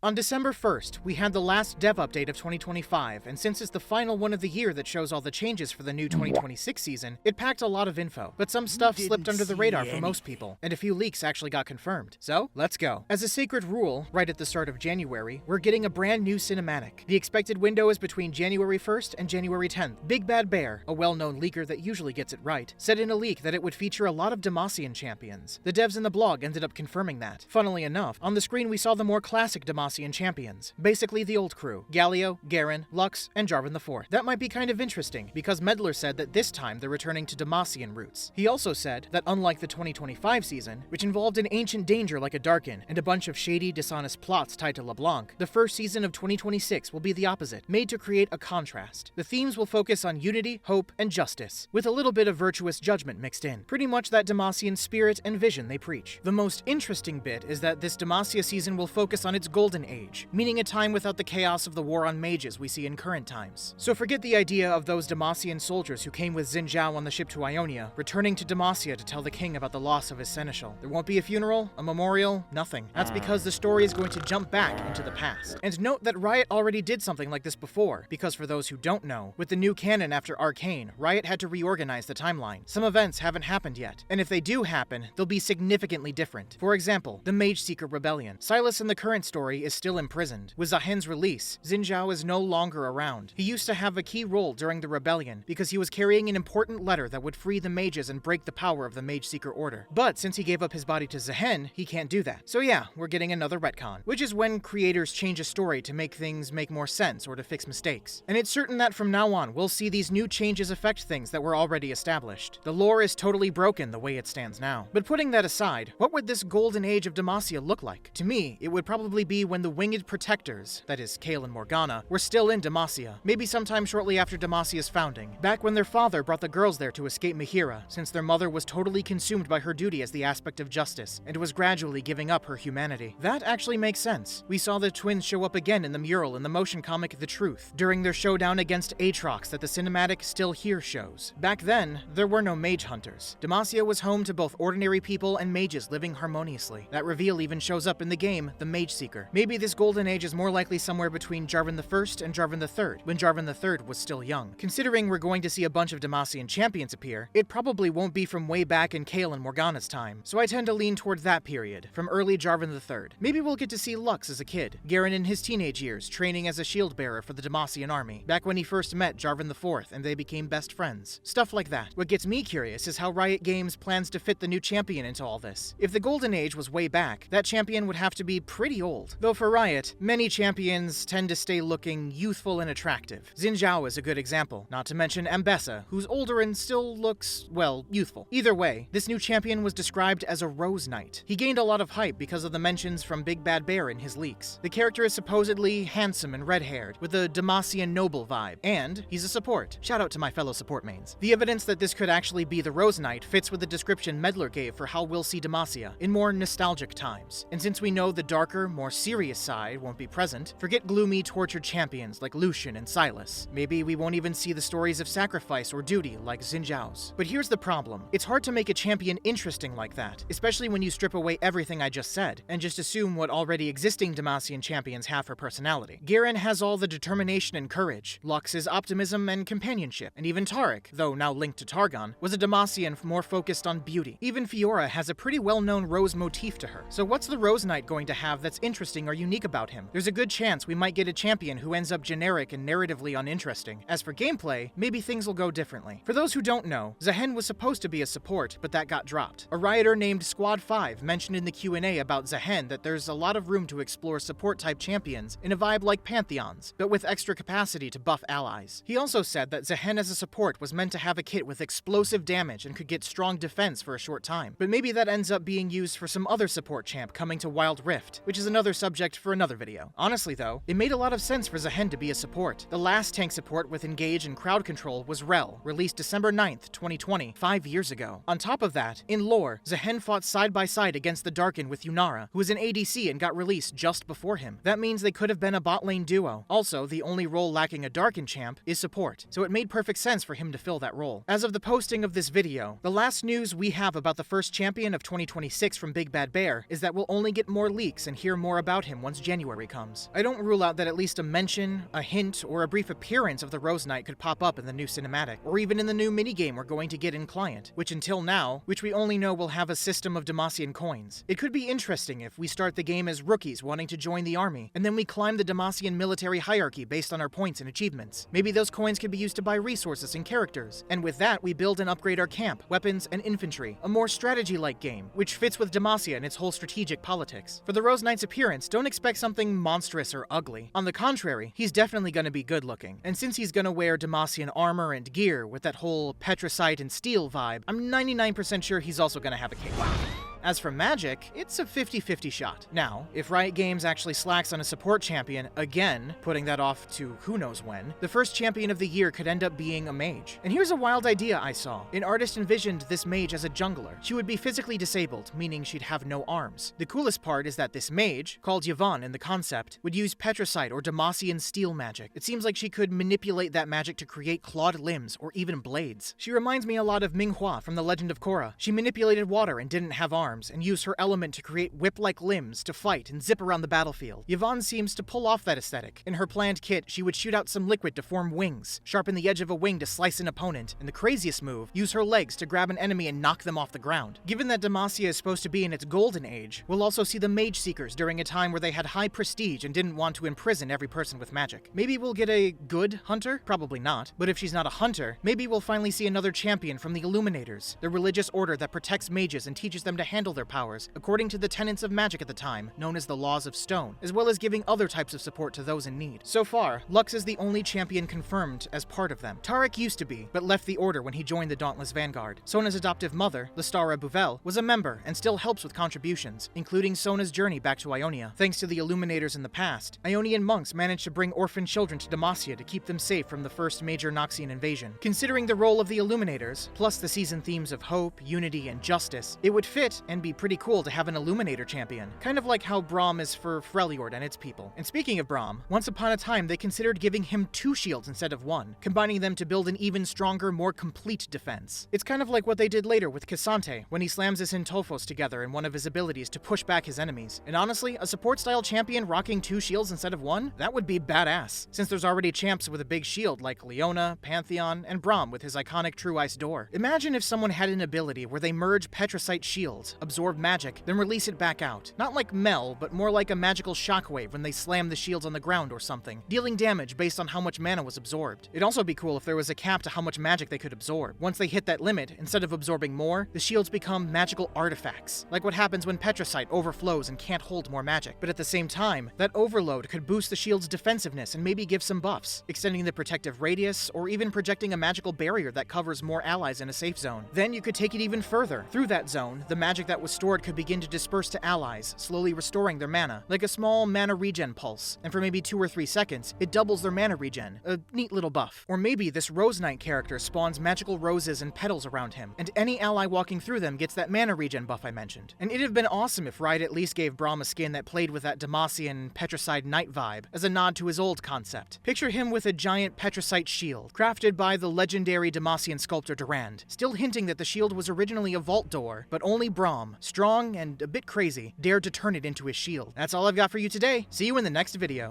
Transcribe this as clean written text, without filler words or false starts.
On December 1st, we had the last dev update of 2025, and since it's the final one of the year that shows all the changes for the new 2026 season, it packed a lot of info. But some stuff slipped under the radar for most people, and a few leaks actually got confirmed. So, let's go. As a sacred rule, right at the start of January, we're getting a brand new cinematic. The expected window is between January 1st and January 10th. Big Bad Bear, a well-known leaker that usually gets it right, said in a leak that it would feature a lot of Demacian champions. The devs in the blog ended up confirming that. Funnily enough, on the screen we saw the more classic Demacian champions, basically the old crew, Galio, Garen, Lux, and Jarvan IV. That might be kind of interesting, because Medler said that this time they're returning to Demacian roots. He also said that unlike the 2025 season, which involved an ancient danger like a Darkin and a bunch of shady, dishonest plots tied to LeBlanc, the first season of 2026 will be the opposite, made to create a contrast. The themes will focus on unity, hope, and justice, with a little bit of virtuous judgment mixed in. Pretty much that Demacian spirit and vision they preach. The most interesting bit is that this Demacia season will focus on its golden age, meaning a time without the chaos of the war on mages we see in current times. So forget the idea of those Demacian soldiers who came with Xin Zhao on the ship to Ionia, returning to Demacia to tell the king about the loss of his seneschal. There won't be a funeral, a memorial, nothing. That's because the story is going to jump back into the past. And note that Riot already did something like this before, because for those who don't know, with the new canon after Arcane, Riot had to reorganize the timeline. Some events haven't happened yet, and if they do happen, they'll be significantly different. For example, the Mage Seeker Rebellion. Silas in the current story is still imprisoned. With Zahen's release, Xin Zhao is no longer around. He used to have a key role during the rebellion because he was carrying an important letter that would free the mages and break the power of the Mage Seeker Order. But since he gave up his body to Zahen, he can't do that. So yeah, we're getting another retcon, which is when creators change a story to make things make more sense or to fix mistakes. And it's certain that from now on, we'll see these new changes affect things that were already established. The lore is totally broken the way it stands now. But putting that aside, what would this golden age of Demacia look like? To me, it would probably be when the Winged Protectors, that is Kayle and Morgana, were still in Demacia, maybe sometime shortly after Demacia's founding, back when their father brought the girls there to escape Mihira, since their mother was totally consumed by her duty as the aspect of justice, and was gradually giving up her humanity. That actually makes sense. We saw the twins show up again in the mural in the motion comic The Truth, during their showdown against Aatrox that the cinematic Still Here shows. Back then, there were no mage hunters. Demacia was home to both ordinary people and mages living harmoniously. That reveal even shows up in the game, The Mage Seeker. Maybe this golden age is more likely somewhere between Jarvan I and Jarvan III, when Jarvan III was still young. Considering we're going to see a bunch of Demacian champions appear, it probably won't be from way back in Kayle and Morgana's time, so I tend to lean toward that period, from early Jarvan III. Maybe we'll get to see Lux as a kid, Garen in his teenage years, training as a shield bearer for the Demacian army, back when he first met Jarvan IV and they became best friends. Stuff like that. What gets me curious is how Riot Games plans to fit the new champion into all this. If the golden age was way back, that champion would have to be pretty old. Though for Riot, many champions tend to stay looking youthful and attractive. Xin Zhao is a good example, not to mention Ambessa, who's older and still looks, well, youthful. Either way, this new champion was described as a Rose Knight. He gained a lot of hype because of the mentions from Big Bad Bear in his leaks. The character is supposedly handsome and red-haired, with a Demacian noble vibe, and he's a support. Shout out to my fellow support mains. The evidence that this could actually be the Rose Knight fits with the description Medler gave for how we'll see Demacia in more nostalgic times. And since we know the darker, more serious side won't be present, forget gloomy, tortured champions like Lucian and Silas. Maybe we won't even see the stories of sacrifice or duty like Xin Zhao's. But here's the problem. It's hard to make a champion interesting like that, especially when you strip away everything I just said, and just assume what already existing Demacian champions have for personality. Garen has all the determination and courage, Lux is optimism and companionship, and even Taric, though now linked to Targon, was a Demacian more focused on beauty. Even Fiora has a pretty well-known rose motif to her. So what's the Rose Knight going to have that's interesting or unique about him? There's a good chance we might get a champion who ends up generic and narratively uninteresting. As for gameplay, maybe things will go differently. For those who don't know, Zahen was supposed to be a support, but that got dropped. A Rioter named Squad 5 mentioned in the Q&A about Zahen that there's a lot of room to explore support-type champions in a vibe like Pantheons, but with extra capacity to buff allies. He also said that Zahen as a support was meant to have a kit with explosive damage and could get strong defense for a short time, but maybe that ends up being used for some other support champ coming to Wild Rift, which is another subject for another video. Honestly though, it made a lot of sense for Zahen to be a support. The last tank support with engage and crowd control was Rel, released December 9th, 2020, 5 years ago. On top of that, in lore, Zahen fought side by side against the Darkin with Yunara, who was an ADC and got released just before him. That means they could have been a bot lane duo. Also, the only role lacking a Darkin champ is support, so it made perfect sense for him to fill that role. As of the posting of this video, the last news we have about the first champion of 2026 from Big Bad Bear is that we'll only get more leaks and hear more about him him once January comes. I don't rule out that at least a mention, a hint, or a brief appearance of the Rose Knight could pop up in the new cinematic, or even in the new minigame we're going to get in Client, which we only know will have a system of Demacian coins. It could be interesting if we start the game as rookies wanting to join the army, and then we climb the Demacian military hierarchy based on our points and achievements. Maybe those coins could be used to buy resources and characters, and with that we build and upgrade our camp, weapons, and infantry, a more strategy-like game, which fits with Demacia and its whole strategic politics. For the Rose Knight's appearance, don't expect something monstrous or ugly. On the contrary, he's definitely going to be good-looking, and since he's going to wear Demacian armor and gear with that whole petricite and steel vibe, I'm 99% sure he's also going to have a cape. As for magic, it's a 50-50 shot. Now, if Riot Games actually slacks on a support champion, again, putting that off to who knows when, the first champion of the year could end up being a mage. And here's a wild idea I saw. An artist envisioned this mage as a jungler. She would be physically disabled, meaning she'd have no arms. The coolest part is that this mage, called Yvonne in the concept, would use petricite or Demacian steel magic. It seems like she could manipulate that magic to create clawed limbs or even blades. She reminds me a lot of Minghua from The Legend of Korra. She manipulated water and didn't have arms, and used her element to create whip-like limbs to fight and zip around the battlefield. Yvonne seems to pull off that aesthetic. In her planned kit, she would shoot out some liquid to form wings, sharpen the edge of a wing to slice an opponent, and the craziest move, use her legs to grab an enemy and knock them off the ground. Given that Demacia is supposed to be in its golden age, we'll also see the Mage Seekers during a time where they had high prestige and didn't want to imprison every person with magic. Maybe we'll get a good hunter? Probably not. But if she's not a hunter, maybe we'll finally see another champion from the Illuminators, the religious order that protects mages and teaches them to handle their powers according to the tenets of magic at the time, known as the Laws of Stone, as well as giving other types of support to those in need. So far, Lux is the only champion confirmed as part of them. Tarek used to be, but left the order when he joined the Dauntless Vanguard. Sona's adoptive mother, Lestara Bouvel, was a member and still helps with contributions, including Sona's journey back to Ionia. Thanks to the Illuminators in the past, Ionian monks managed to bring orphan children to Demacia to keep them safe from the first major Noxian invasion. Considering the role of the Illuminators, plus the season themes of hope, unity, and justice, it would fit and be pretty cool to have an Illuminator champion, kind of like how Braum is for Freljord and its people. And speaking of Braum, once upon a time they considered giving him 2 shields instead of 1, combining them to build an even stronger, more complete defense. It's kind of like what they did later with Cassante, when he slams his Intofos together in one of his abilities to push back his enemies. And honestly, a support-style champion rocking 2 shields instead of 1? That would be badass, since there's already champs with a big shield like Leona, Pantheon, and Braum with his iconic True Ice Door. Imagine if someone had an ability where they merge Petricite shields, absorb magic, then release it back out. Not like Mel, but more like a magical shockwave when they slam the shields on the ground or something, dealing damage based on how much mana was absorbed. It'd also be cool if there was a cap to how much magic they could absorb. Once they hit that limit, instead of absorbing more, the shields become magical artifacts, like what happens when Petricite overflows and can't hold more magic. But at the same time, that overload could boost the shield's defensiveness and maybe give some buffs, extending the protective radius, or even projecting a magical barrier that covers more allies in a safe zone. Then you could take it even further. Through that zone, the magic that was stored could begin to disperse to allies, slowly restoring their mana, like a small mana regen pulse, and for maybe 2 or 3 seconds, it doubles their mana regen. A neat little buff. Or maybe this Rose Knight character spawns magical roses and petals around him, and any ally walking through them gets that mana regen buff I mentioned. And it'd have been awesome if Riot at least gave Braum a skin that played with that Demacian Petricide Knight vibe, as a nod to his old concept. Picture him with a giant Petricite shield, crafted by the legendary Demacian sculptor Durand, still hinting that the shield was originally a vault door, but only Braum, strong and a bit crazy, dared to turn it into his shield. That's all I've got for you today. See you in the next video.